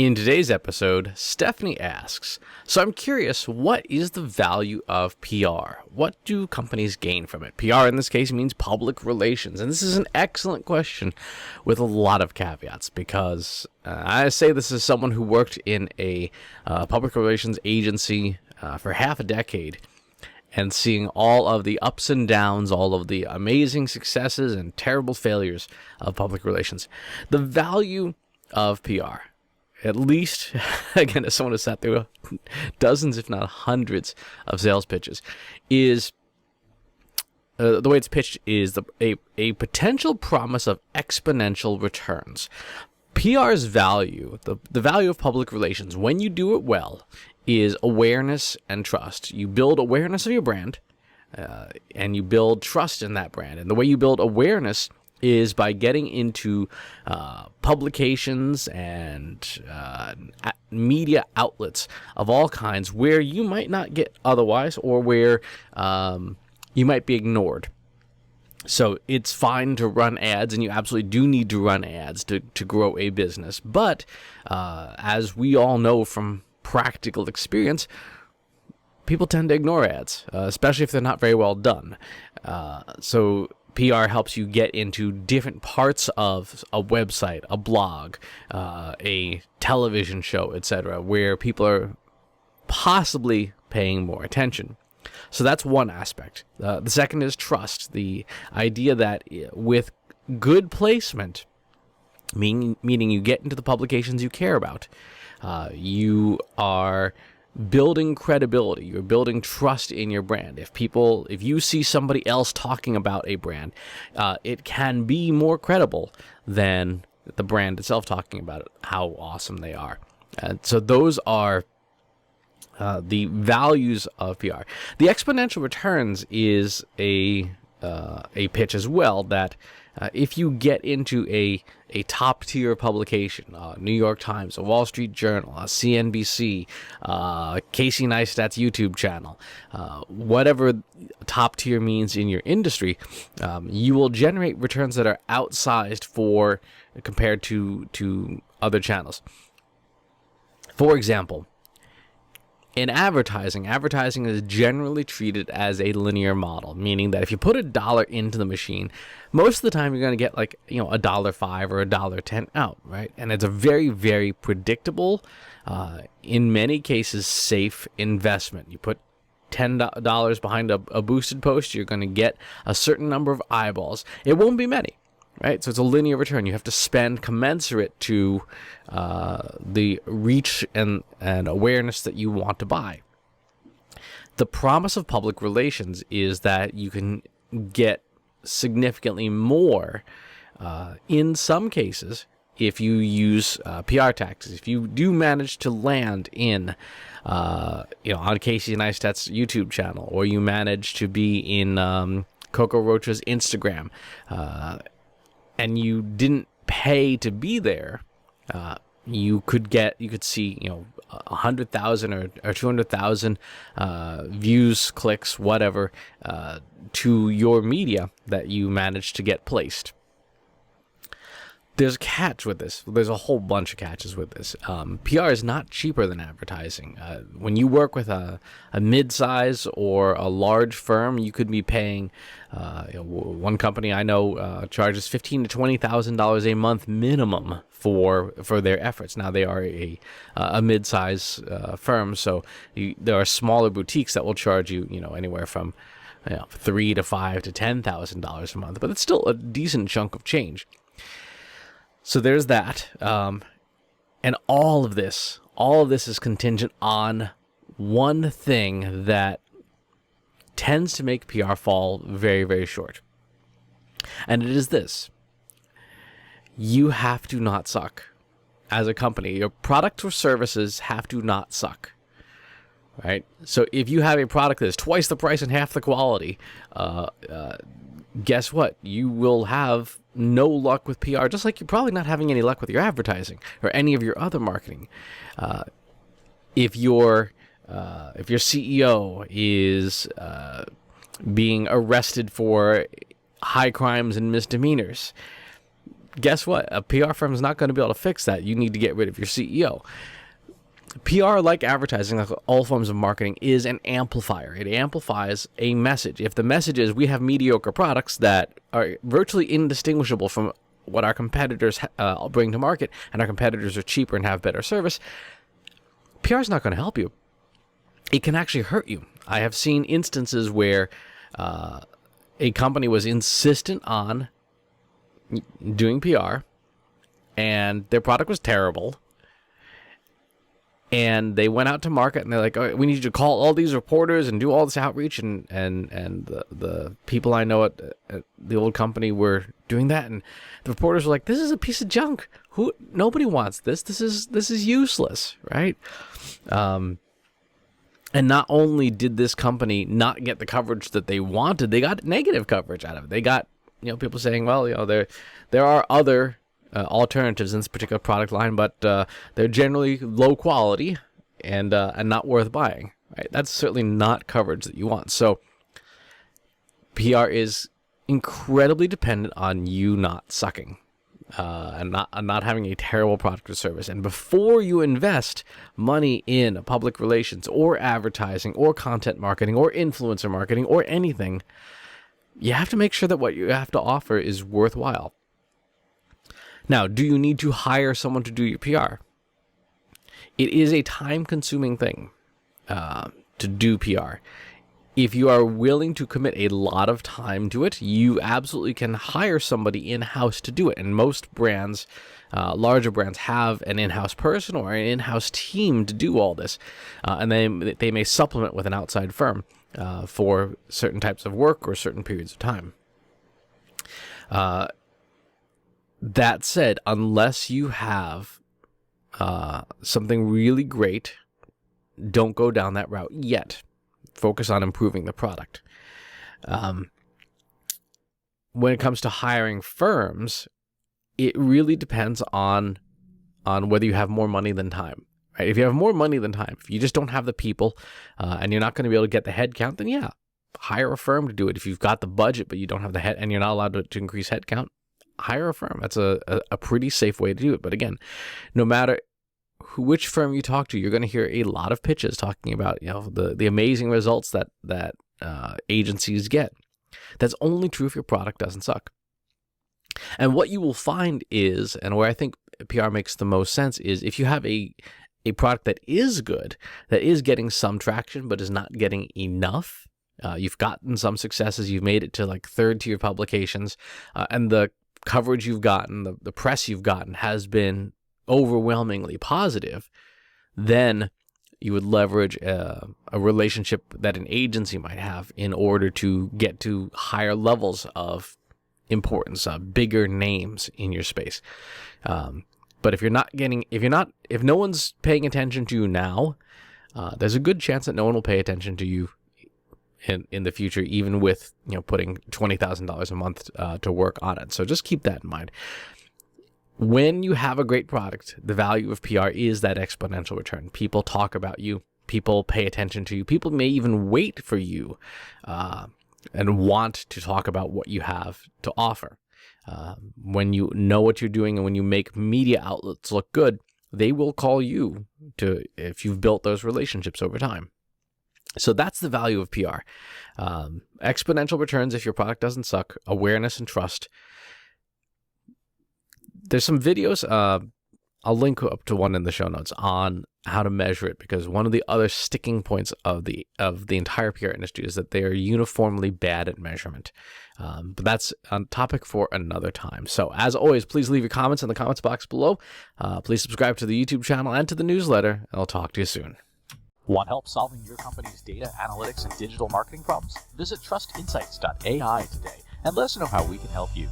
In today's episode, Stephanie asks, so I'm curious, what is the value of PR? What do companies gain from it? PR in this case means public relations. And this is an excellent question with a lot of caveats because I say this as someone who worked in a public relations agency for half a decade and seeing all of the ups and downs, all of the amazing successes and terrible failures of public relations. The value of PR, at least, again, as someone who sat through dozens, if not hundreds, of sales pitches, is the way it's pitched is a potential promise of exponential returns. PR's value, the value of public relations, when you do it well, is awareness and trust. You build awareness of your brand, and you build trust in that brand. And the way you build awareness is by getting into publications and media outlets of all kinds where you might not get otherwise, or where you might be ignored. So it's fine to run ads, and you absolutely do need to run ads to grow a business. But as we all know from practical experience, people tend to ignore ads, especially if they're not very well done. So PR helps you get into different parts of a website, a blog, a television show, etc., where people are possibly paying more attention. So that's one aspect. The second is trust. The idea that with good placement, meaning you get into the publications you care about, you are building credibility, you're building trust in your brand. If you see somebody else talking about a brand, it can be more credible than the brand itself talking about it, how awesome they are. So those are the values of PR. The exponential returns is a pitch as well, that if you get into a top tier publication, New York Times, a Wall Street Journal, a CNBC, Casey Neistat's YouTube channel, whatever top tier means in your industry, you will generate returns that are outsized compared to other channels. For example, in advertising is generally treated as a linear model, meaning that if you put $1 into the machine, most of the time you're going to get $1.05 or $1.10 out, right? And it's a very, very predictable, in many cases, safe investment. You put $10 behind a boosted post, you're going to get a certain number of eyeballs. It won't be many, right? So it's a linear return. You have to spend commensurate to the reach and awareness that you want to buy. The promise of public relations is that you can get significantly more in some cases if you use PR tactics. If you do manage to land in on Casey Neistat's YouTube channel, or you manage to be in Coco Rocha's Instagram, and you didn't pay to be there, you could see 100,000 or 200,000 views, clicks, whatever, to your media that you managed to get placed. There's a catch with this. There's a whole bunch of catches with this. PR is not cheaper than advertising. When you work with a mid-size or a large firm, you could be paying. One company I know charges $15,000 to $20,000 a month minimum for their efforts. Now they are a mid-size firm, so there are smaller boutiques that will charge you anywhere from $3,000 to $5,000 to $10,000 a month, but it's still a decent chunk of change. So there's that, and all of this is contingent on one thing that tends to make PR fall very, very short. And it is this: you have to not suck as a company. Your product or services have to not suck, right? So if you have a product that is twice the price and half the quality, guess what? You will have no luck with PR, just like you're probably not having any luck with your advertising or any of your other marketing. If your CEO is being arrested for high crimes and misdemeanors, guess what? A PR firm is not going to be able to fix that. You need to get rid of your CEO. PR, like advertising, like all forms of marketing, is an amplifier. It amplifies a message. If the message is we have mediocre products that are virtually indistinguishable from what our competitors bring to market, and our competitors are cheaper and have better service, PR is not going to help you. It can actually hurt you. I have seen instances where a company was insistent on doing PR, and their product was terrible. And they went out to market, and they're like, "Oh, we need you to call all these reporters and do all this outreach." And the people I know at the old company were doing that, and the reporters were like, "This is a piece of junk. Nobody wants this. This is useless, right?" And not only did this company not get the coverage that they wanted, they got negative coverage out of it. They got people saying, "Well, there are other alternatives in this particular product line, but they're generally low quality and not worth buying." Right? That's certainly not coverage that you want. So PR is incredibly dependent on you not sucking and not having a terrible product or service. And before you invest money in public relations or advertising or content marketing or influencer marketing or anything, you have to make sure that what you have to offer is worthwhile. Now, do you need to hire someone to do your PR? It is a time-consuming thing to do PR. If you are willing to commit a lot of time to it, you absolutely can hire somebody in-house to do it. And most brands, larger brands, have an in-house person or an in-house team to do all this. And they may supplement with an outside firm for certain types of work or certain periods of time. That said, unless you have something really great, don't go down that route yet. Focus on improving the product. When it comes to hiring firms, it really depends on whether you have more money than time. Right? If you have more money than time, if you just don't have the people and you're not going to be able to get the head count, then yeah, hire a firm to do it. If you've got the budget but you don't have the head and you're not allowed to increase head count, hire a firm. That's a pretty safe way to do it. But again, no matter which firm you talk to, you're going to hear a lot of pitches talking about the amazing results that agencies get. That's only true if your product doesn't suck. And what you will find is, and where I think PR makes the most sense, is if you have a product that is good, that is getting some traction but is not getting enough. You've gotten some successes. You've made it to like third-tier publications, and the coverage you've gotten, the press you've gotten has been overwhelmingly positive, then you would leverage a relationship that an agency might have in order to get to higher levels of importance, bigger names in your space. But if no one's paying attention to you now, there's a good chance that no one will pay attention to you in the future, even with putting $20,000 a month to work on it. So just keep that in mind. When you have a great product, the value of PR is that exponential return. People talk about you. People pay attention to you. People may even wait for you and want to talk about what you have to offer. When you know what you're doing and when you make media outlets look good, they will call you if you've built those relationships over time. So that's the value of PR. Exponential returns if your product doesn't suck, awareness and trust. There's some videos, I'll link up to one in the show notes on how to measure it, because one of the other sticking points of the entire PR industry is that they are uniformly bad at measurement. But that's a topic for another time. So as always, please leave your comments in the comments box below. Please subscribe to the YouTube channel and to the newsletter, and I'll talk to you soon. Want help solving your company's data, analytics, and digital marketing problems? Visit trustinsights.ai today and let us know how we can help you.